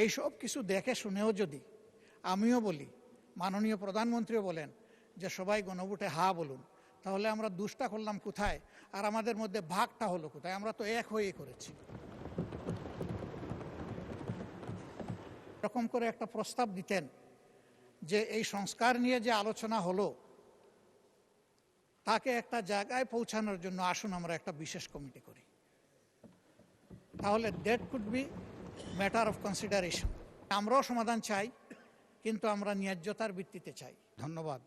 এই সব কিছু দেখে শুনেও যদি আমিও বলি, মাননীয় প্রধানমন্ত্রীও বলেন যে সবাই গণভোটে হা বলুন, তাহলে আমরা দুষ্টা করলাম কোথায় আর আমাদের মধ্যে ভাগটা হলো কোথায়? আমরা তো এক হয়েই করেছি। এরকম করে একটা প্রস্তাব দিতেন যে এই সংস্কার নিয়ে যে আলোচনা হলো তাকে একটা জায়গায় পৌঁছানোর জন্য আসুন আমরা একটা বিশেষ কমিটি করি, তাহলে that could be matter of consideration. আমরাও সমাধান চাই, কিন্তু আমরা ন্যায্যতার ভিত্তিতে চাই। ধন্যবাদ।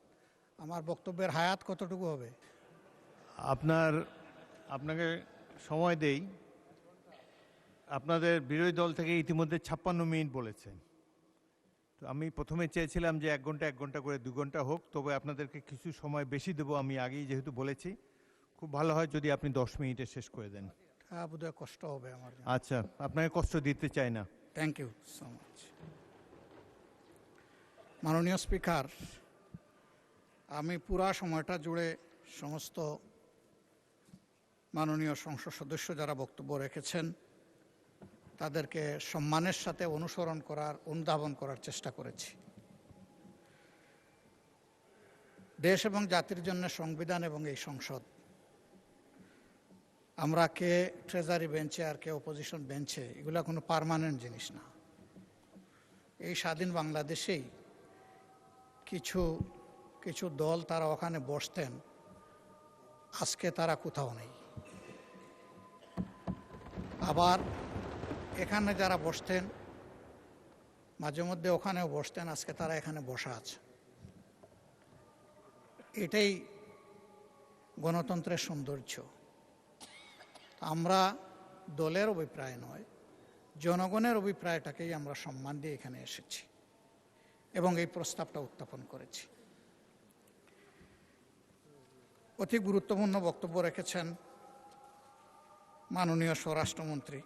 আমার বক্তব্যের হায়াত কতটুকু হবে? আপনাকে সময় দেই। আপনাদের বিরোধী দল থেকে ইতিমধ্যে 56 মিনিট বলেছেন। তো আমি প্রথমে চেয়েছিলাম যে 1 ঘন্টা করে 2 ঘন্টা হোক, তবে আপনাদেরকে কিছু সময় বেশি দেবো। আমি আগেই যেহেতু বলেছি, খুব ভালো হয় যদি আপনি 10 মিনিটে শেষ করে দেন। বোধহয় কষ্ট হবে আমার। আচ্ছা, আপনাকে কষ্ট দিতে চাই না। Thank you so much. মাননীয় স্পিকার, আমি পুরা সময়টা জুড়ে সমস্ত মাননীয় সংসদ সদস্য যারা বক্তব্য রেখেছেন তাদেরকে সম্মানের সাথে অনুধাবন করার চেষ্টা করেছি। দেশ এবং জাতির জন্য সংবিধান এবং এই সংসদ, আমরা কে ট্রেজারি বেঞ্চে আর কে অপোজিশন বেঞ্চে, এগুলো কোনো পার্মানেন্ট জিনিস না। এই স্বাধীন বাংলাদেশেই কিছু কিছু দল তারা ওখানে বসতেন, আজকে তারা কোথাও নেই। আবার এখানে যারা বসতেন মাঝে মধ্যে ওখানেও বসতেন, আজকে তারা এখানে বসা আছে। এটাই গণতন্ত্রের সৌন্দর্য। আমরা দলের অভিপ্রায় নয়, জনগণের অভিপ্রায়টাকেই আমরা সম্মান দিয়ে এখানে এসেছি এবং এই প্রস্তাবটা উত্থাপন করেছি। অতি গুরুত্বপূর্ণ বক্তব্য রেখেছেন মাননীয় স্বরাষ্ট্রমন্ত্রী।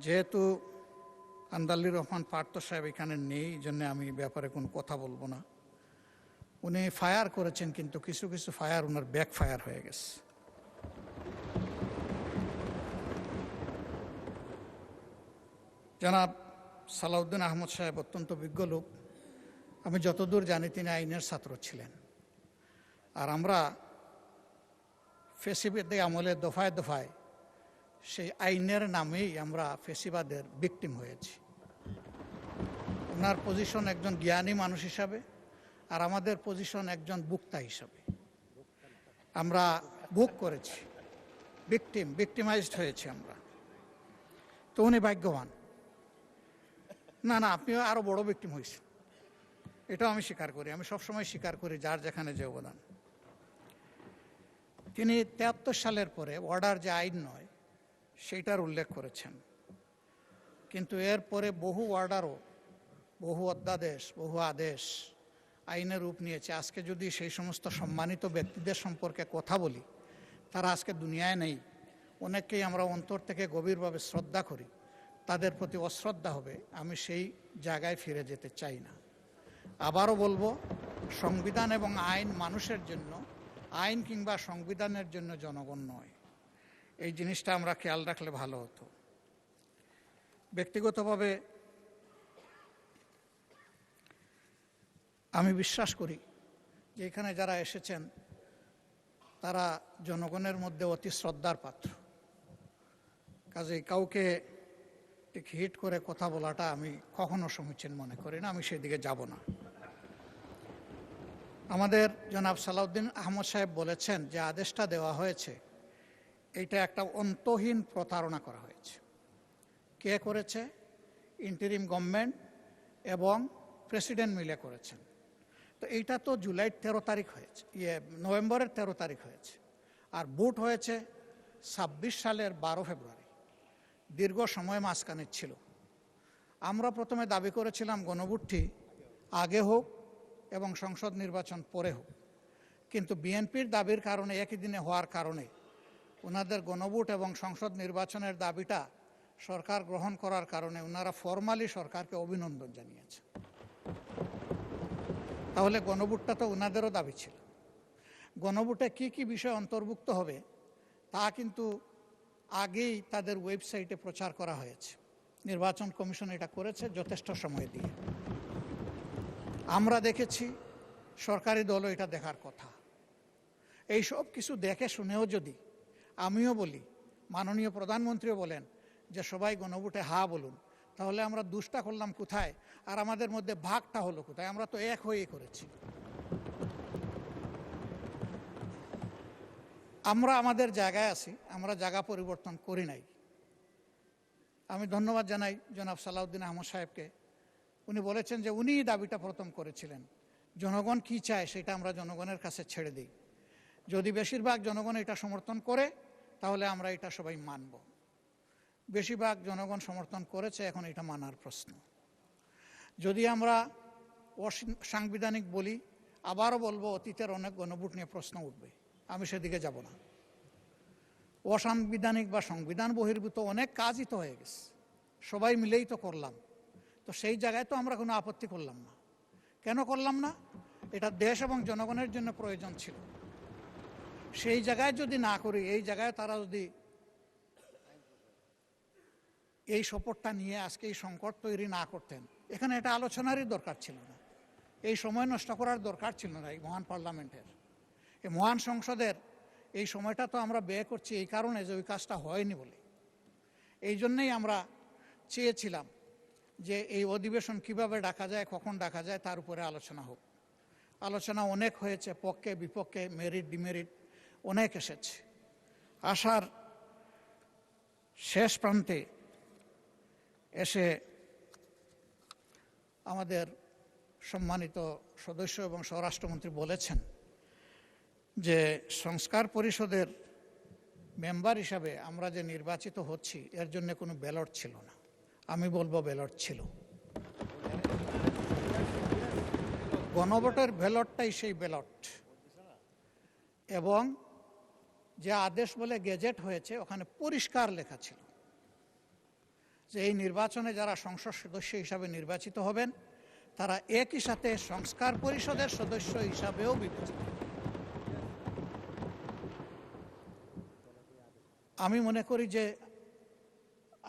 যেহেতু আন্দালির রহমান পার্থ সাহেব এখানে নেই, এই জন্য আমি ব্যাপারে কোনো কথা বলবো না। উনি ফায়ার করেছেন, কিন্তু কিছু কিছু ফায়ার ওনার ব্যাক ফায়ার হয়ে গেছে। জনাব সালাউদ্দিন আহমদ সাহেব অত্যন্ত বিজ্ঞ লোক। আমি যতদূর জানি তিনি আইনের ছাত্র ছিলেন। আর আমরা ফেসিবাদের আমলে দফায় দফায় সেই আইনের নামেই আমরা ফেসিবাদের ভিকটিম হয়েছি। ওনার পজিশন একজন জ্ঞানী মানুষ হিসাবে, আর আমাদের পজিশন একজন বুক্তা হিসাবে। আমরা বুক করেছি, ভিকটিমাইজড হয়েছি আমরা। তো উনি ভাগ্যবান। না, আপনিও আরো বড় ভিকটিম হয়েছেন, এটাও আমি স্বীকার করি। আমি সবসময় স্বীকার করি যার যেখানে যে অবদান। তিনি 73 সালের পরে অর্ডার যে আইন নয় সেইটার উল্লেখ করেছেন, কিন্তু এরপরে বহু অর্ডারও, বহু অধ্যাদেশ, বহু আদেশ আইনের রূপ নিয়েছে। আজকে যদি সেই সমস্ত সম্মানিত ব্যক্তিদের সম্পর্কে কথা বলি, তারা আজকে দুনিয়ায় নেই। অনেককেই আমরা অন্তর থেকে গভীরভাবে শ্রদ্ধা করি, তাদের প্রতি অশ্রদ্ধা হবে। আমি সেই জায়গায় ফিরে যেতে চাই না। আবারও বলবো, সংবিধান এবং আইন মানুষের জন্য, আইন কিংবা সংবিধানের জন্য জনগণ নয়। এই জিনিসটা আমরা খেয়াল রাখলে ভালো হতো। ব্যক্তিগতভাবে আমি বিশ্বাস করি যে এখানে যারা এসেছেন তারা জনগণের মধ্যে অতি শ্রদ্ধার পাত্র। কাজেই কাউকে ঠিক হিট করে কথা বলাটা আমি কখনো সমীচীন মনে করি না, আমি সেদিকে যাব না। আমাদের জনাব সালাউদ্দিন আহমদ সাহেব বলেছেন যে আদেশটা দেওয়া হয়েছে, এইটা একটা অন্তহীন প্রতারণা করা হয়েছে। কে করেছে? ইন্টারিম গভর্নমেন্ট এবং প্রেসিডেন্ট মিলে করেছেন। তো এইটা তো জুলাই 13 তারিখ হয়েছে, নভেম্বরের 13 তারিখ হয়েছে, আর ভোট হয়েছে 26 সালের 12 ফেব্রুয়ারি। দীর্ঘ সময় মাঝখানে ছিল। আমরা প্রথমে দাবি করেছিলাম গণভোটটি আগে হোক এবং সংসদ নির্বাচন পরে হোক, কিন্তু বিএনপির দাবির কারণে, একই দিনে হওয়ার কারণে ওনাদের গণভোট এবং সংসদ নির্বাচনের দাবিটা সরকার গ্রহণ করার কারণে ওনারা ফরমালি সরকারকে অভিনন্দন জানিয়েছে। তাহলে গণভোটটা তো ওনাদেরও দাবি ছিল। গণভোটে কি কি বিষয় অন্তর্ভুক্ত হবে তা কিন্তু আগেই তাদের ওয়েবসাইটে প্রচার করা হয়েছে। নির্বাচন কমিশন এটা করেছে যথেষ্ট সময় দিয়ে। আমরা দেখেছি, সরকারি দলও এটা দেখার কথা। এই সব কিছু দেখে শুনেও যদি আমিও বলি, মাননীয় প্রধানমন্ত্রীও বলেন যে সবাই গণভোটে হা বলুন, তাহলে আমরা দুষ্টা করলাম কোথায় আর আমাদের মধ্যে ভাগটা হলো কোথায়? আমরা তো এক হয়েই করেছি। আমরা আমাদের জায়গায় আছি, আমরা জায়গা পরিবর্তন করি নাই। আমি ধন্যবাদ জানাই জনাব সালাউদ্দিন আহমদ সাহেবকে। উনি বলেছেন যে উনিই দাবিটা প্রথম করেছিলেন। জনগণ কি চায় সেটা আমরা জনগণের কাছে ছেড়ে দিই। যদি বেশিরভাগ জনগণ এটা সমর্থন করে তাহলে আমরা এটা সবাই মানব। বেশিরভাগ জনগণ সমর্থন করেছে, এখন এটা মানার প্রশ্ন। যদি আমরা অসাংবিধানিক বলি, আবারও বলবো অতীতের অনেক গণভোট নিয়ে প্রশ্ন উঠবে, আমি সেদিকে যাব না। অসাংবিধানিক বা সংবিধান বহির্ভূত অনেক কাজই তো হয়ে গেছে, সবাই মিলেই তো করলাম। তো সেই জায়গায় তো আমরা কোনো আপত্তি করলাম না। কেন করলাম না? এটা দেশ এবং জনগণের জন্য প্রয়োজন ছিল। সেই জায়গায় যদি না করি, এই জায়গায় তারা যদি এই সপোর্টটা নিয়ে আজকে এই সংকট তৈরি না করতেন, এখানে এটা আলোচনারই দরকার ছিল না, এই সময় নষ্ট করার দরকার ছিল না। এই মহান পার্লামেন্টের, এই মহান সংসদের এই সময়টা তো আমরা ব্যয় করছি এই কারণে যে ওই কাজটা হয়নি বলে। এই জন্যেই আমরা চেয়েছিলাম যে এই অধিবেশন কিভাবে ডাকা যায়, কখন ডাকা যায়, তার উপরে আলোচনা হোক। আলোচনা অনেক হয়েছে, পক্ষে বিপক্ষে, মেরিট ডিমেরিট অনেক এসেছে। আসার শেষ প্রান্তে এসে আমাদের সম্মানিত সদস্য এবং স্বরাষ্ট্রমন্ত্রী বলেছেন যে সংস্কার পরিষদের মেম্বার হিসাবে আমরা যে নির্বাচিত হচ্ছি এর জন্য কোনো ব্যালট ছিল না। আমি বলবো ব্যালট ছিল। গণভোটের ব্যালটটাই সেই ব্যালট, এবং যে আদেশ বলে গেজেট হয়েছে ওখানে পরিষ্কার লেখা ছিল যে এই নির্বাচনে যারা সংসদ সদস্য হিসাবে নির্বাচিত হবেন তারা একই সাথে সংস্কার পরিষদের সদস্য হিসাবেও বিবেচিত। আমি মনে করি যে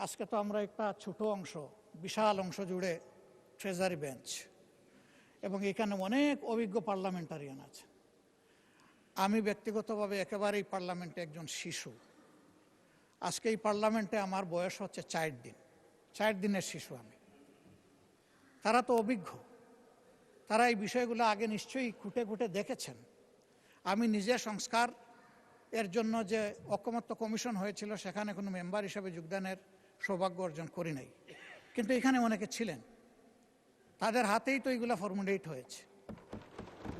আজকে তো আমরা একটা ছোট অংশ, বিশাল অংশ জুড়ে ট্রেজারি বেঞ্চ, এবং এখানে অনেক অভিজ্ঞ পার্লামেন্টারিয়ান আছে। আমি ব্যক্তিগতভাবে একেবারেই পার্লামেন্টে একজন শিশু। আজকে এই পার্লামেন্টে আমার বয়স হচ্ছে 4 দিন, 4 দিনের শিশু আমি। তারা তো অভিজ্ঞ, তারা এই বিষয়গুলো আগে নিশ্চয়ই খুঁটে খুঁটে দেখেছেন। আমি নিজে সংস্কার এর জন্য যে ঐকমত্য কমিশন হয়েছিল সেখানে কোনো মেম্বার হিসেবে যোগদানের সৌভাগ্য অর্জন করি নাই, কিন্তু এখানে অনেকে ছিলেন, তাদের হাতেই তো এইগুলো ফর্মুলেট হয়েছে,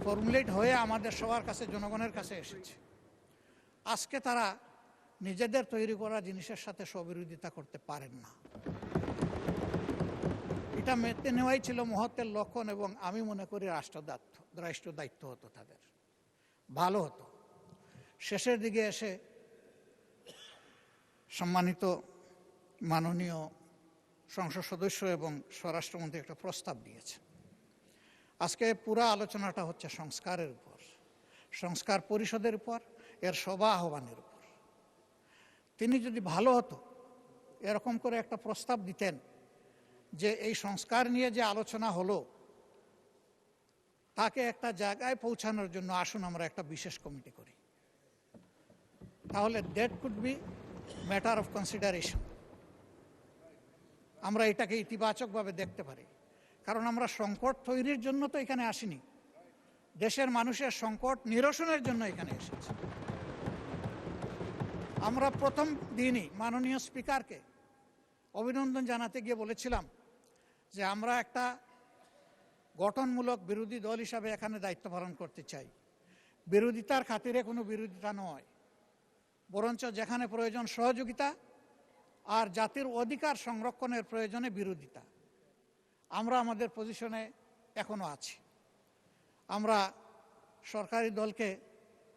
ফর্মুলেট হয়ে আমাদের সবার কাছে, জনগণের কাছে এসেছে। আজকে তারা নিজেদের তৈরি করা জিনিসের সাথে স্ববিরোধিতা করতে পারেন না। এটা মেনে নেওয়াই ছিল মহত্বের লক্ষণ, এবং আমি মনে করি রাষ্ট্র দায়িত্ব হতো তাদের, ভালো হতো। শেষের দিকে এসে সম্মানিত মাননীয় সংসদ সদস্য এবং স্বরাষ্ট্রমন্ত্রী একটা প্রস্তাব দিয়েছেন। আজকে পুরো আলোচনাটা হচ্ছে সংস্কারের উপর, সংস্কার পরিষদের উপর, এর সভা আহ্বানের উপর। তিনি যদি ভালো হতো এরকম করে একটা প্রস্তাব দিতেন যে এই সংস্কার নিয়ে যে আলোচনা হলো তাকে একটা জায়গায় পৌঁছানোর জন্য আসুন আমরা একটা বিশেষ কমিটি করি, তাহলে that could be matter of consideration. আমরা এটাকে ইতিবাচকভাবে দেখতে পারি, কারণ আমরা সংকট তৈরির জন্য তো এখানে আসিনি, দেশের মানুষের সংকট নিরসনের জন্য এখানে এসেছি। আমরা প্রথম দিনই মাননীয় স্পিকারকে অভিনন্দন জানাতে গিয়ে বলেছিলাম যে আমরা একটা গঠনমূলক বিরোধী দল হিসাবে এখানে দায়িত্ব পালন করতে চাই। বিরোধিতার খাতিরে কোনো বিরোধিতা নয়, বরঞ্চ যেখানে প্রয়োজন সহযোগিতা আর জাতির অধিকার সংরক্ষণের প্রয়োজনে বিরোধিতা। আমরা আমাদের পজিশনে এখনো আছি। আমরা সরকারি দলকে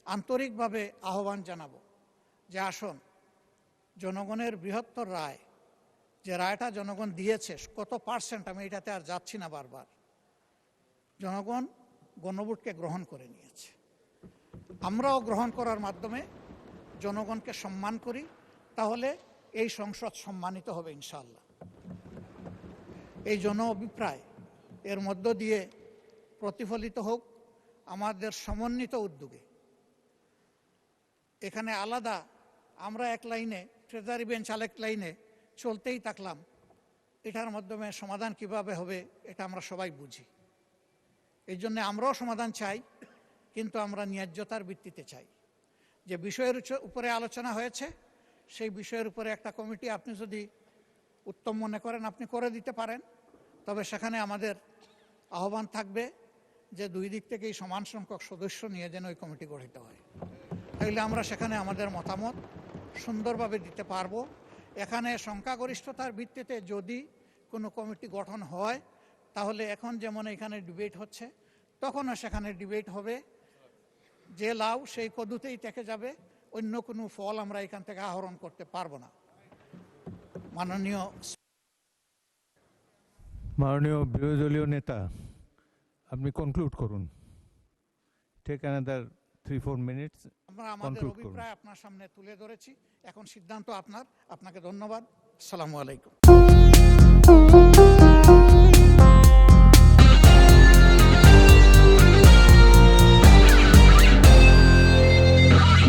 আন্তরিকভাবে আহ্বান জানাবো যে আসুন, জনগণের বৃহত্তর রায়, যে রায়টা জনগণ দিয়েছে, কত পার্সেন্ট আমি এটাতে আর যাচ্ছি না বারবার, জনগণ গণভোটকে গ্রহণ করে নিয়েছে। আমরাও গ্রহণ করার মাধ্যমে জনগণকে সম্মান করি, তাহলে এই সংসদ সম্মানিত হবে ইনশাআল্লাহ। এই জন অভিপ্রায় এর মধ্য দিয়ে প্রতিফলিত হোক আমাদের সমন্বিত উদ্যোগে। এখানে আলাদা আমরা এক লাইনে, ট্রেজারি বেঞ্চ আরেক লাইনে চলতেই থাকলাম, এটার মাধ্যমে সমাধান কিভাবে হবে এটা আমরা সবাই বুঝি। এই জন্য আমরাও সমাধান চাই, কিন্তু আমরা ন্যায্যতার ভিত্তিতে চাই। যে বিষয়ের উপরে আলোচনা হয়েছে সেই বিষয়ের উপরে একটা কমিটি আপনি যদি উত্তম মনে করেন আপনি করে দিতে পারেন, তবে সেখানে আমাদের আহ্বান থাকবে যে দুই দিক থেকেই সমান সংখ্যক সদস্য নিয়ে যেন ওই কমিটি গঠিত হয়। তাইলে আমরা সেখানে আমাদের মতামত সুন্দরভাবে দিতে পারবো। এখানে সংখ্যাগরিষ্ঠতার ভিত্তিতে যদি কোনো কমিটি গঠন হয় তাহলে এখন যেমন এখানে ডিবেট হচ্ছে তখনও সেখানে ডিবেট হবে, যে লাউ সেই কদুতেই থেকে যাবে, অন্য কোনো ফল আমরা এখান থেকে আহরণ করতে পারবো না। মাননীয় বিরোধী দলীয় নেতা, আপনি কনক্লুড করুন। Take another 3-4 minutes. আমরা আমাদের অভিপ্রায় আপনার সামনে তুলে ধরেছি, এখন সিদ্ধান্ত আপনার। আপনাকে ধন্যবাদ। আসসালামু আলাইকুম।